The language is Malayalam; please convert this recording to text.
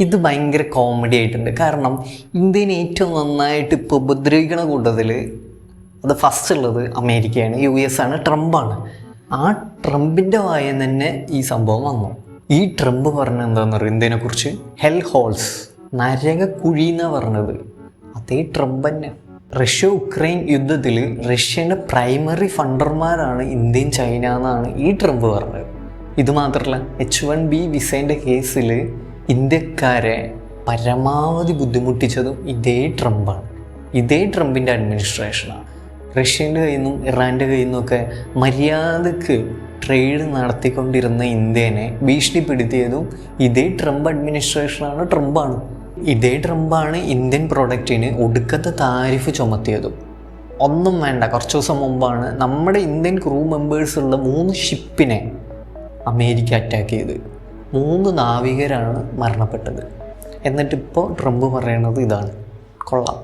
ഇത് ഭയങ്കര കോമഡി ആയിട്ടുണ്ട്. കാരണം ഇന്ത്യനെ ഏറ്റവും നന്നായിട്ട് ഇപ്പോൾ ഉപദ്രവിക്കണ കൂട്ടത്തിൽ അത് ഫസ്റ്റ് ഉള്ളത് അമേരിക്കയാണ്, US ആണ്, ട്രംപാണ്. ആ ട്രംപിൻ്റെ വായിൽ തന്നെ ഈ സംഭവം വന്നു. ഈ ട്രംപ് പറഞ്ഞത് എന്താണെന്ന് പറയുക ഇന്ത്യനെക്കുറിച്ച്? ഹെൽ ഹോൾസ്, നരക കുഴി എന്നാണ് പറഞ്ഞത്. അതേ ട്രംപ് തന്നെ. റഷ്യ-ഉക്രൈൻ യുദ്ധത്തിൽ റഷ്യൻ്റെ പ്രൈമറി ഫണ്ടർമാരാണ് ഇന്ത്യയും ചൈന എന്നാണ് ഈ ട്രംപ് പറഞ്ഞത്. ഇത് മാത്രമല്ല, H-1B വിസേൻ്റെ കേസിൽ ഇന്ത്യക്കാരെ പരമാവധി ബുദ്ധിമുട്ടിച്ചതും ഇതേ ട്രംപാണ്. ഇതേ ട്രംപിൻ്റെ അഡ്മിനിസ്ട്രേഷനാണ്. റഷ്യൻ്റെ കയ്യിൽ നിന്നും ഇറാൻ്റെ കയ്യിൽ നിന്നൊക്കെ മര്യാദക്ക് ട്രേഡ് നടത്തിക്കൊണ്ടിരുന്ന ഇന്ത്യനെ ഭീഷണിപ്പെടുത്തിയതും ഇതേ ട്രംപ് അഡ്മിനിസ്ട്രേഷനാണ്, ട്രംപാണ്. ഇതേ ട്രംപാണ് ഇന്ത്യൻ പ്രൊഡക്റ്റിന് ഒടുക്കത്തെ താരിഫ് ചുമത്തിയതും. ഒന്നും വേണ്ട, കുറച്ച് ദിവസം മുമ്പാണ് നമ്മുടെ ഇന്ത്യൻ ക്രൂ മെമ്പേഴ്സുള്ള 3 ഷിപ്പിനെ അമേരിക്ക അറ്റാക്ക് ചെയ്ത് 3 നാവികരാണ് മരണപ്പെട്ടത്. എന്നിട്ടിപ്പോൾ ട്രംപ് പറയണത് ഇതാണ്. കൊള്ളാം.